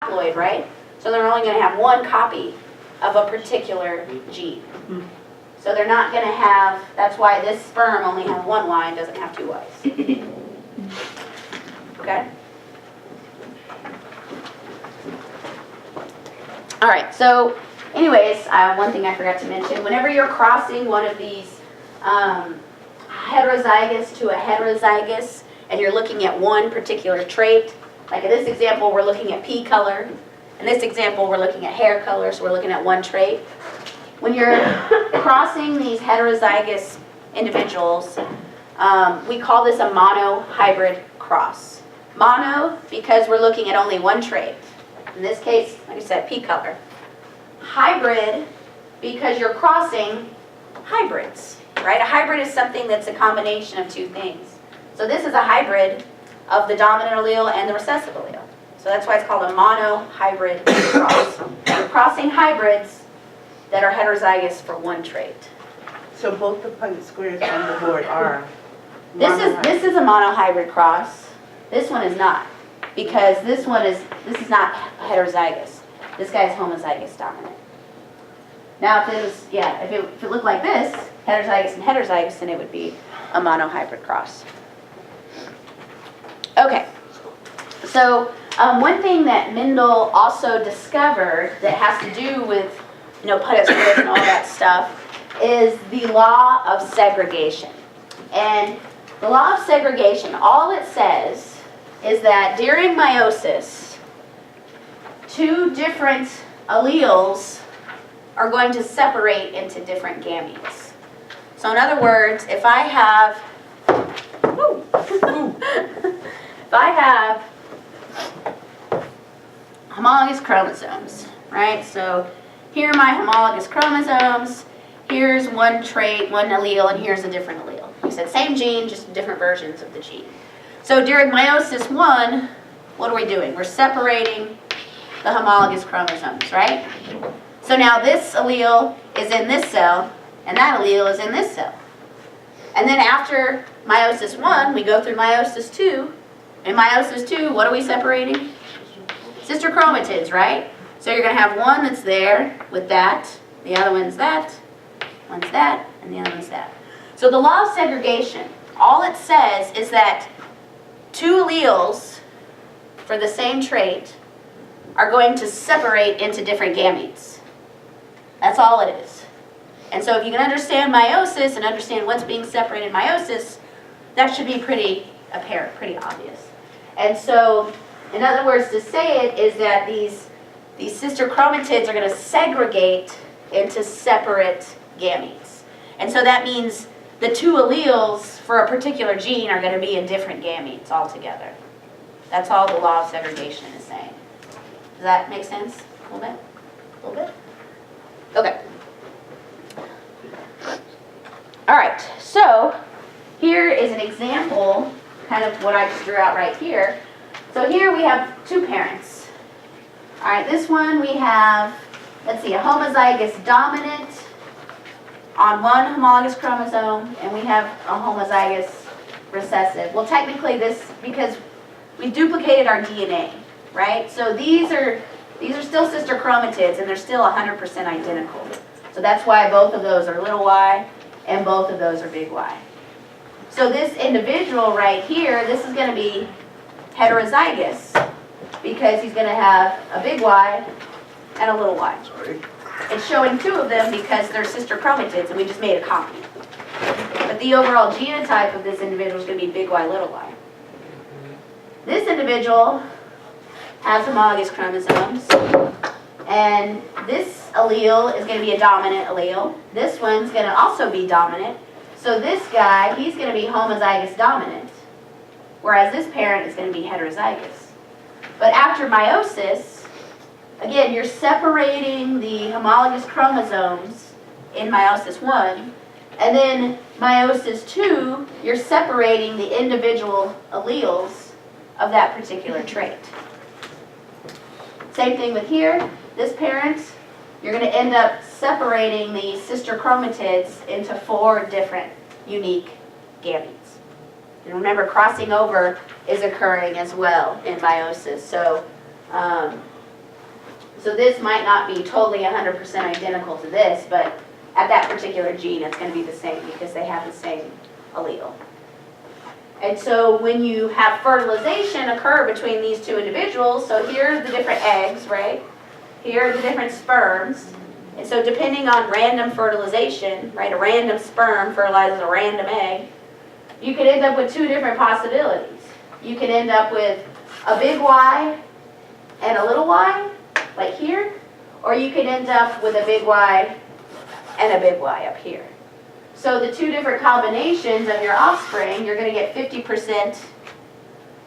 haploid, right? So they're only going to have one copy of a particular gene. So they're not going to have, that's why this sperm only has one Y and doesn't have two Ys. Okay? All right, so anyways, one thing I forgot to mention, whenever you're crossing one of these heterozygous to a heterozygous, and you're looking at one particular trait, like in this example, we're looking at pea color. In this example, we're looking at hair color, so we're looking at one trait. When you're crossing these heterozygous individuals, we call this a monohybrid cross. Mono, because we're looking at only one trait. In this case, like I said, pea color. Hybrid, because you're crossing hybrids, right? A hybrid is something that's a combination of two things. So this is a hybrid of the dominant allele and the recessive allele. So that's why it's called a monohybrid cross. You're crossing hybrids that are heterozygous for one trait. So both the Punnett squares on the board are This is a monohybrid cross. This one is not, because this is not heterozygous. This guy's homozygous dominant. Now if it was, if it looked like this, heterozygous and heterozygous, then it would be a monohybrid cross. Okay, so one thing that Mendel also discovered that has to do with, Punnett squares and all that stuff is the law of segregation. And the law of segregation, all it says is that during meiosis, two different alleles are going to separate into different gametes. So in other words, if I have homologous chromosomes, right? So here are my homologous chromosomes. Here's one trait, one allele, and here's a different allele. We said same gene, just different versions of the gene. So during meiosis 1, what are we doing? We're separating the homologous chromosomes, right? So now this allele is in this cell, and that allele is in this cell. And then after meiosis 1, we go through meiosis 2. In meiosis 2, what are we separating? Sister chromatids, right? So you're going to have one that's there with that, the other one's that, and the other one's that. So the law of segregation, all it says is that two alleles for the same trait are going to separate into different gametes. That's all it is. And so if you can understand meiosis and understand what's being separated in meiosis, that should be pretty apparent, pretty obvious. And so, in other words, to say it is that these sister chromatids are going to segregate into separate gametes. And so that means the two alleles for a particular gene are going to be in different gametes altogether. That's all the law of segregation is saying. Does that make sense? A little bit? A little bit? Okay. All right, so here is an example, kind of what I just drew out right here. So here we have two parents. All right, this one we have, let's see, a homozygous dominant on one homologous chromosome, and we have a homozygous recessive. Well, technically this, because we duplicated our DNA, right? So these are still sister chromatids, and they're still 100% identical. So that's why both of those are little y, and both of those are big Y. So this individual right here, this is going to be heterozygous because he's going to have a big Y and a little y. It's showing two of them because they're sister chromatids and we just made a copy. But the overall genotype of this individual is going to be big Y, little y. This individual has homologous chromosomes, and this allele is going to be a dominant allele. This one's going to also be dominant. So this guy, he's going to be homozygous dominant, whereas this parent is going to be heterozygous. But after meiosis, again, you're separating the homologous chromosomes in meiosis 1, and then meiosis 2, you're separating the individual alleles of that particular trait. Same thing with here. This parent, you're going to end up separating the sister chromatids into 4 different unique gametes. And remember, crossing over is occurring as well in meiosis. So So this might not be totally 100% identical to this, but at that particular gene, it's going to be the same because they have the same allele. And so when you have fertilization occur between these two individuals, so here are the different eggs, right? Here are the different sperms. And so depending on random fertilization, right, a random sperm fertilizes a random egg, you could end up with two different possibilities. You could end up with a big Y and a little y, like here, or you could end up with a big Y and a big Y up here. So the two different combinations of your offspring, you're going to get 50%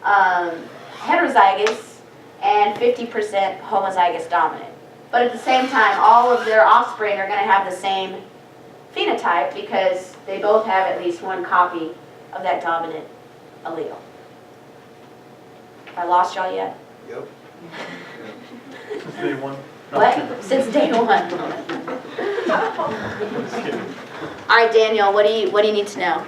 heterozygous and 50% homozygous dominant. But at the same time, all of their offspring are going to have the same phenotype because they both have at least one copy of that dominant allele. Have I lost y'all yet? Yep. Since day one. No, What? Since day one. just kidding. All right, Daniel, what do you need to know?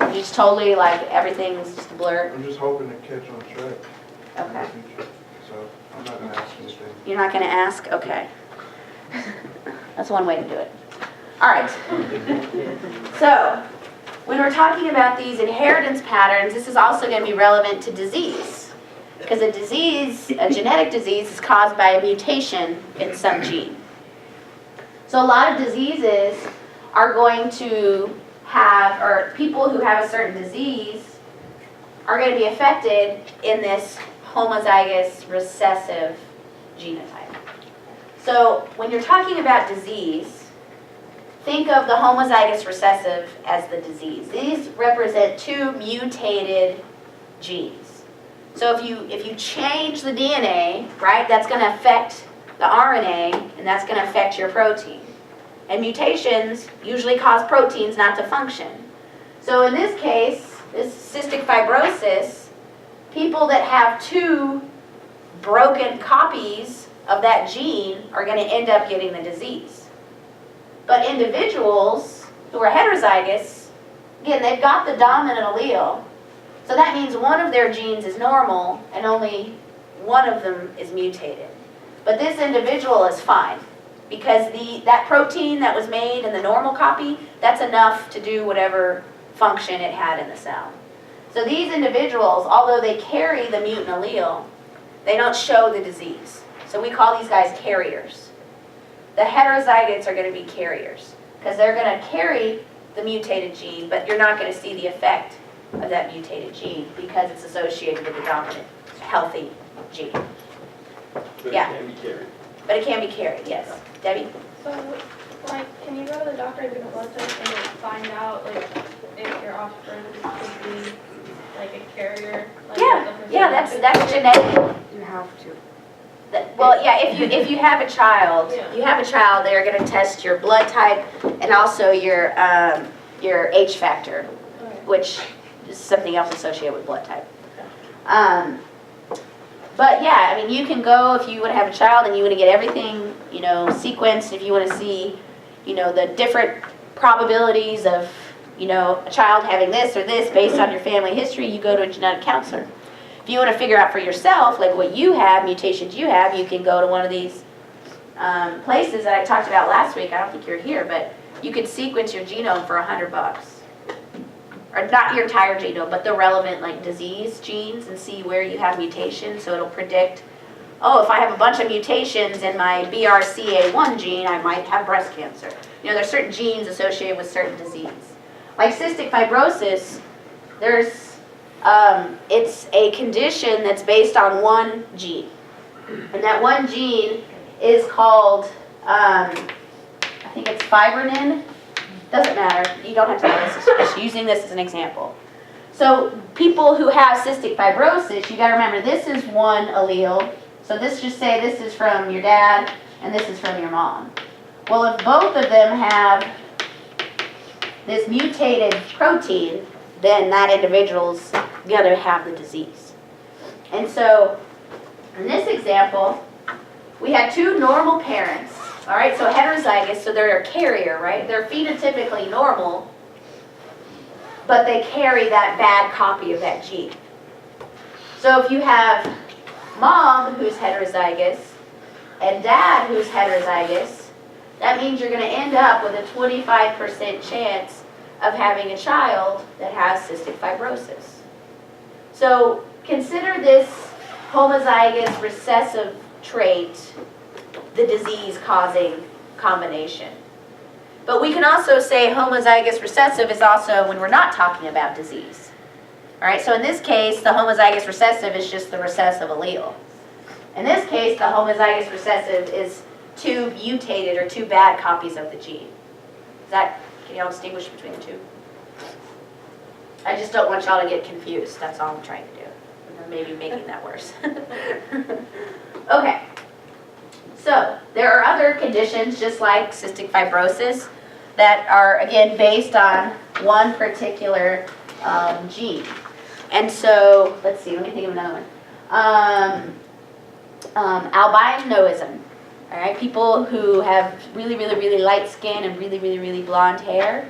You just totally like everything's just a blur. I'm just hoping to catch on track in Okay. the future. So I'm not gonna ask anything. You're not going to ask? Okay. That's one way to do it. All right. So, when we're talking about these inheritance patterns, this is also going to be relevant to disease. Because a disease, a genetic disease, is caused by a mutation in some gene. So a lot of diseases are going to have, or people who have a certain disease are going to be affected in this homozygous recessive genotype. So when you're talking about disease, think of the homozygous recessive as the disease. These represent two mutated genes. So if you change the DNA, right, that's going to affect the RNA, and that's going to affect your protein. And mutations usually cause proteins not to function. So in this case, this cystic fibrosis, people that have two broken copies of that gene are going to end up getting the disease. But individuals who are heterozygous, again, they've got the dominant allele. So that means one of their genes is normal and only one of them is mutated. But this individual is fine because that protein that was made in the normal copy, that's enough to do whatever function it had in the cell. So these individuals, although they carry the mutant allele, they don't show the disease. So we call these guys carriers. The heterozygotes are going to be carriers because they're going to carry the mutated gene, but you're not going to see the effect of that mutated gene because it's associated with the dominant, healthy gene. But Yeah. it can be carried. But it can be carried, yes. Debbie? So, like, can you go to the doctor and get a blood test and like, find out, like, if your offspring could be, like, a carrier? Like, Yeah, that's genetic. You have to. Well, yeah, if you have a child, Yeah. they're going to test your blood type and also your H factor, Okay. which is something else associated with blood type. But yeah, I mean, you can go if you want to have a child and you want to get everything, sequenced. If you want to see, the different probabilities of, a child having this or this based on your family history, you go to a genetic counselor. If you want to figure out for yourself, like what you have, mutations you have, you can go to one of these places that I talked about last week. I don't think you're here, but you could sequence your genome for $100. Or not your entire genome, but the relevant like disease genes and see where you have mutations. So it'll predict, oh, if I have a bunch of mutations in my BRCA1 gene, I might have breast cancer. There's certain genes associated with certain disease. Like cystic fibrosis, it's a condition that's based on one gene. And that one gene is called, I think it's fibronin. Doesn't matter. You don't have to know this. Just using this as an example. So people who have cystic fibrosis, you got to remember this is one allele. So just say this is from your dad and this is from your mom. Well, if both of them have this mutated protein, then that individual's going to have the disease. And so in this example, we had two normal parents. All right, so heterozygous, so they're a carrier, right? They're phenotypically normal, but they carry that bad copy of that gene. So if you have mom who's heterozygous and dad who's heterozygous, that means you're going to end up with a 25% chance of having a child that has cystic fibrosis. So consider this homozygous recessive trait the disease-causing combination. But we can also say homozygous recessive is also when we're not talking about disease. All right, so in this case, the homozygous recessive is just the recessive allele. In this case, the homozygous recessive is two mutated or two bad copies of the gene. Can y'all distinguish between the two? I just don't want y'all to get confused. That's all I'm trying to do. Or maybe making that worse. Okay. So there are other conditions just like cystic fibrosis that are, again, based on one particular gene. And so, let's see, let me think of another one. Albinoism. All right, people who have really, really, really light skin and really, really, really blonde hair,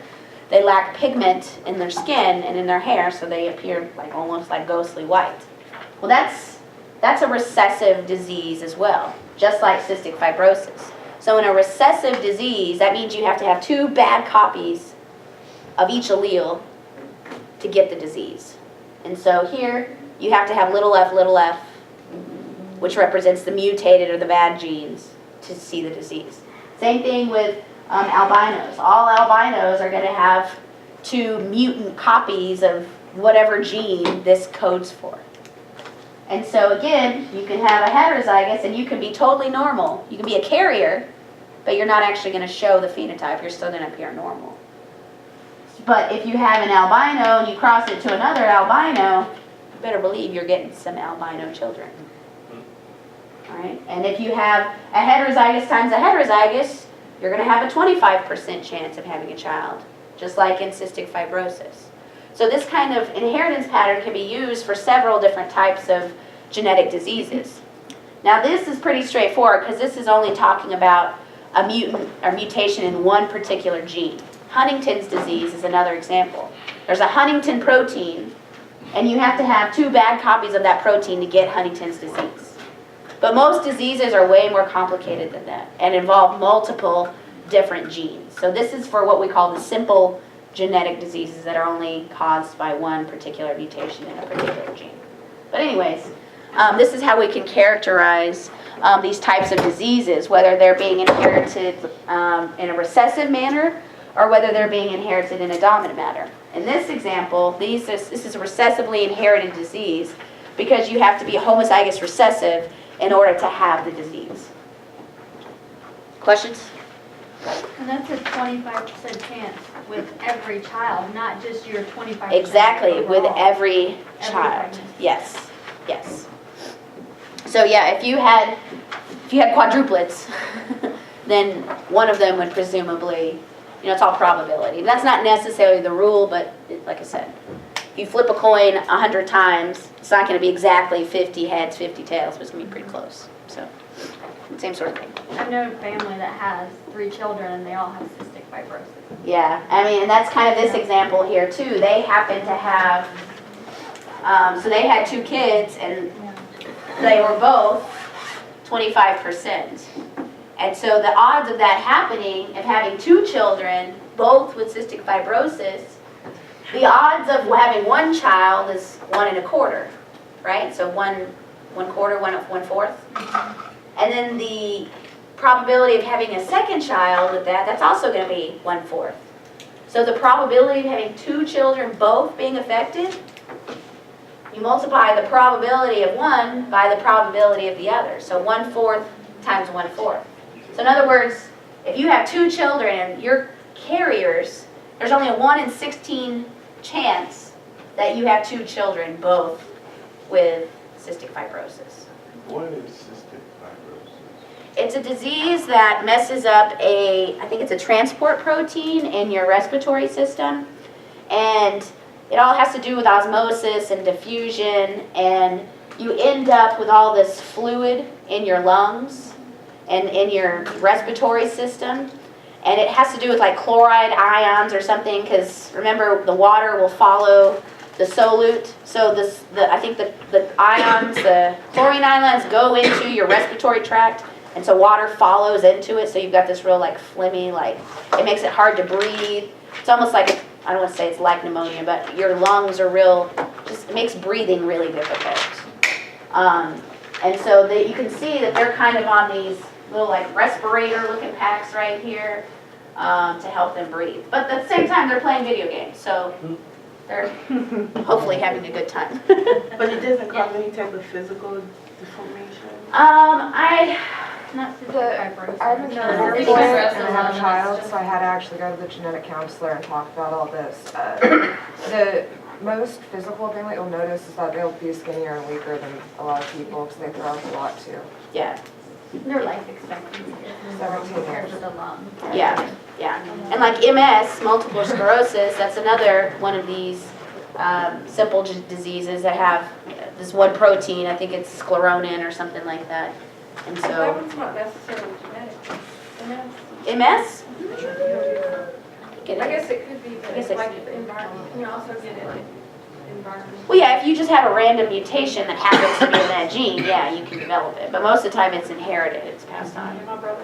they lack pigment in their skin and in their hair, so they appear like almost like ghostly white. Well, that's a recessive disease as well, just like cystic fibrosis. So in a recessive disease, that means you have to have two bad copies of each allele to get the disease. And so here, you have to have little f, which represents the mutated or the bad genes to see the disease. Same thing with albinos. All albinos are going to have two mutant copies of whatever gene this codes for. And so again, you can have a heterozygous and you can be totally normal. You can be a carrier, but you're not actually going to show the phenotype. You're still going to appear normal. But if you have an albino and you cross it to another albino, you better believe you're getting some albino children. All right? And if you have a heterozygous times a heterozygous, you're going to have a 25% chance of having a child, just like in cystic fibrosis. So this kind of inheritance pattern can be used for several different types of genetic diseases. Now this is pretty straightforward because this is only talking about a mutant or mutation in one particular gene. Huntington's disease is another example. There's a Huntington protein, and you have to have two bad copies of that protein to get Huntington's disease. But most diseases are way more complicated than that and involve multiple different genes. So this is for what we call the simple genetic diseases that are only caused by one particular mutation in a particular gene. But anyways, this is how we can characterize these types of diseases, whether they're being inherited in a recessive manner or whether they're being inherited in a dominant manner. In this example, this is a recessively inherited disease because you have to be homozygous recessive in order to have the disease. Questions? And that's a 25% chance with every child, not just your 25%. Exactly, with overall. every child. pregnancy. Yes, yes. So yeah, if you had quadruplets, then one of them would presumably, it's all probability. That's not necessarily the rule, but like I said, if you flip a coin 100 times, it's not going to be exactly 50 heads, 50 tails, but it's going to be pretty close. So, same sort of thing. I know a family that has 3 children and they all have cystic fibrosis. Yeah, I mean, and that's kind of this example here too. They happen to have, so they had 2 kids and they were both 25%. And so the odds of that happening, of having 2 children, both with cystic fibrosis, the odds of having one child is 1 1/4, right? So 1 1/4, 1/4. And then the probability of having a second child with that's also going to be 1/4. So the probability of having 2 children both being affected, you multiply the probability of one by the probability of the other. So 1/4 times 1/4. So in other words, if you have 2 children and you're carriers, there's only a 1 in 16 chance that you have 2 children both with cystic fibrosis. What is cystic fibrosis? It's a disease that messes up I think it's a transport protein in your respiratory system. And it all has to do with osmosis and diffusion, and you end up with all this fluid in your lungs and in your respiratory system. And it has to do with like chloride ions or something, because remember the water will follow the solute. So I think the ions, the chlorine ions go into your respiratory tract And so water follows into it, so you've got this real like phlegmy, like, it makes it hard to breathe. It's almost like, I don't want to say it's like pneumonia, but your lungs are real, just, it makes breathing really difficult. And so you can see that they're kind of on these little like respirator looking packs right here to help them breathe. But at the same time, they're playing video games, so they're hopefully having a good time. But it doesn't cause any type of physical deformation? Not cystic The- fibrosis. I have a No, newborn it's boy just and I have a it's child, just- so I had to actually go to the genetic counselor and talk about all this. The most physical thing that you'll notice is that they'll be skinnier and weaker than a lot of people because they throw up a lot too. Yeah, Their life expectancy is 17 compared years. to the lung. yeah, yeah. And like MS, multiple sclerosis, that's another one of these simple diseases that have this one protein, I think it's scleronin or something like that. And That so, one's not necessarily genetic. MS? I guess it could be, but I guess it's it's- like the environment, you can also get it like environment. Well, yeah, if you just have a random mutation that happens to be in that gene, yeah, you can develop it. But most of the time it's inherited, it's passed on. My brother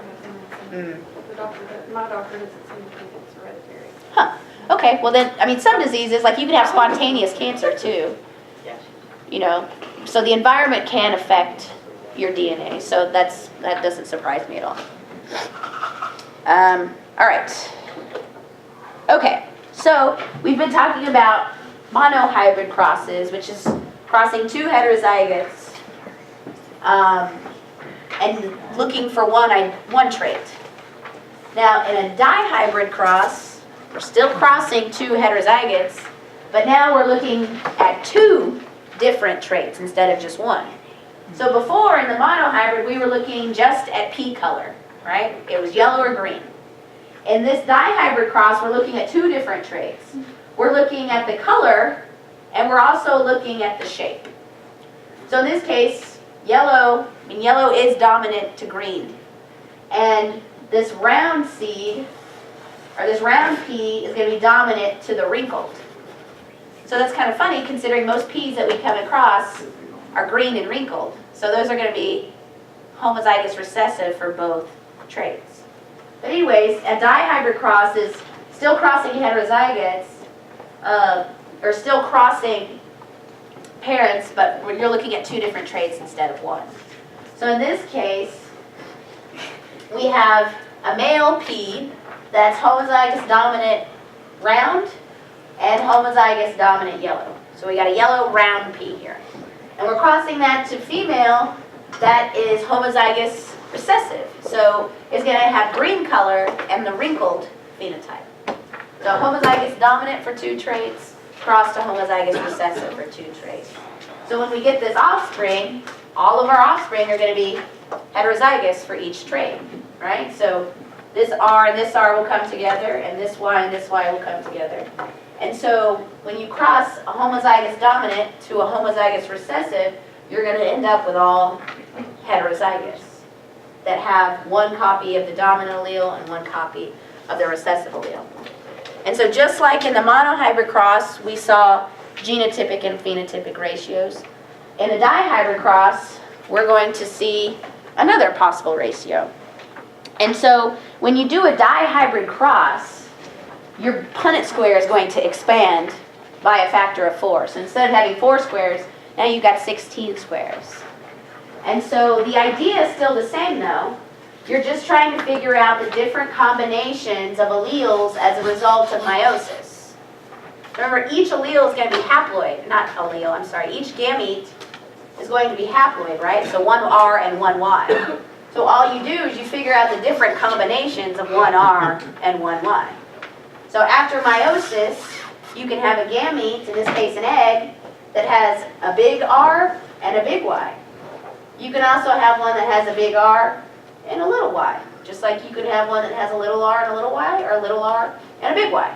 has MS. The doctor, my doctor doesn't seem to think it's hereditary. Okay, well then, I mean, some diseases, like you can have spontaneous cancer too. Yeah. You know, so the environment can affect your DNA, so that doesn't surprise me at all. All right. Okay, so we've been talking about monohybrid crosses, which is crossing two heterozygotes and looking for one trait. Now, in a dihybrid cross, we're still crossing two heterozygotes, but now we're looking at two different traits instead of just one. So before, in the monohybrid, we were looking just at pea color, right? It was yellow or green. In this dihybrid cross, we're looking at two different traits. We're looking at the color, and we're also looking at the shape. So in this case, yellow is dominant to green. And this round seed, or this round pea, is going to be dominant to the wrinkled. So that's kind of funny, considering most peas that we come across are green and wrinkled. So those are going to be homozygous recessive for both traits. But anyways, a dihybrid cross is still crossing heterozygotes, or still crossing parents, but you're looking at two different traits instead of one. So in this case, we have a male pea that's homozygous dominant round and homozygous dominant yellow. So we got a yellow round pea here. And we're crossing that to female that is homozygous recessive. So it's going to have green color and the wrinkled phenotype. So homozygous dominant for two traits, crossed to homozygous recessive for two traits. So when we get this offspring, all of our offspring are going to be heterozygous for each trait, right? So this R and this R will come together, and this Y and this Y will come together. And so when you cross a homozygous dominant to a homozygous recessive, you're going to end up with all heterozygous that have one copy of the dominant allele and one copy of the recessive allele. And so just like in the monohybrid cross, we saw genotypic and phenotypic ratios. In a dihybrid cross, we're going to see another possible ratio. And so when you do a dihybrid cross, your Punnett square is going to expand by a factor of 4. So instead of having 4 squares, now you've got 16 squares. And so the idea is still the same though. You're just trying to figure out the different combinations of alleles as a result of meiosis. Remember, each allele is going to be haploid, not allele, I'm sorry, each gamete is going to be haploid, right? So one R and one Y. So all you do is you figure out the different combinations of one R and one Y. So after meiosis, you can have a gamete, in this case an egg, that has a big R and a big Y. You can also have one that has a big R and a little y. Just like you could have one that has a little r and a little y, or a little r and a big Y.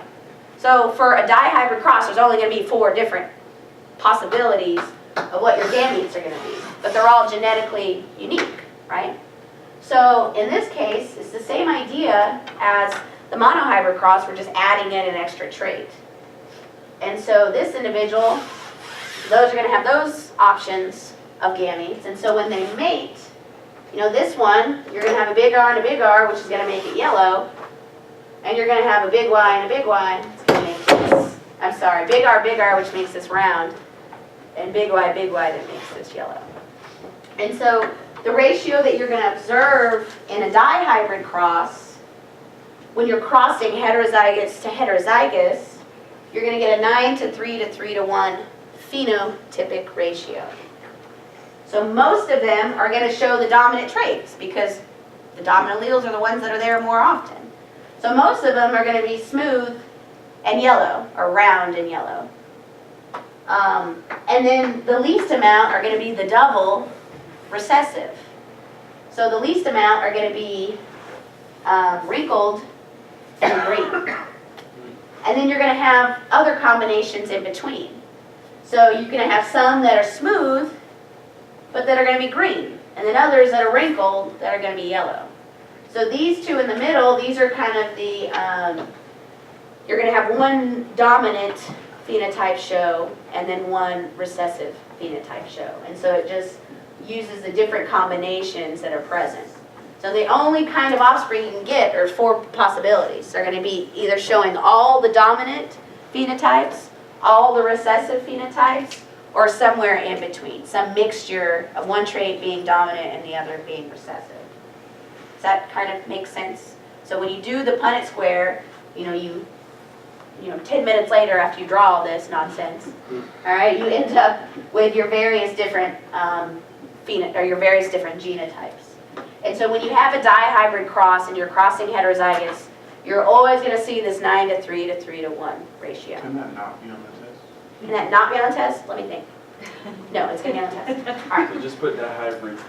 So for a dihybrid cross, there's only going to be 4 different possibilities of what your gametes are going to be. But they're all genetically unique, right? So in this case, it's the same idea as the monohybrid cross. We're just adding in an extra trait. And so this individual, those are going to have those options of gametes. And so when they mate, You know, this one, you're gonna have a big R and a big R, which is gonna make it yellow. And you're gonna have a big Y and a big Y, it's gonna make this, I'm sorry, big R, which makes this round. And big Y, that makes this yellow. And so the ratio that you're gonna observe in a dihybrid cross, when you're crossing heterozygous to heterozygous, you're gonna get a 9:3 to 3:1 phenotypic ratio. So most of them are gonna show the dominant traits because the dominant alleles are the ones that are there more often. So most of them are gonna be smooth and yellow, or round and yellow. And then the least amount are gonna be the double recessive. So the least amount are gonna be wrinkled and green. And then you're gonna have other combinations in between. So you're gonna have some that are smooth, but that are gonna be green. And then others that are wrinkled that are gonna be yellow. So these two in the middle, these are kind of the, you're gonna have one dominant phenotype show and then one recessive phenotype show. And so it just uses the different combinations that are present. So the only kind of offspring you can get are 4 possibilities. They're gonna be either showing all the dominant phenotypes, all the recessive phenotypes, or somewhere in between, some mixture of one trait being dominant and the other being recessive. Does that kind of make sense? So when you do the Punnett square, you know, 10 minutes later after you draw all this nonsense, all right, you end up with your various different your various different genotypes. And so when you have a dihybrid cross and you're crossing heterozygous, you're always going to see this 9:3 to 3:1 ratio. Can that not be on the test? Can that not be on the test? Let me think. No, it's going to be on the test. All right. So just put that hybrid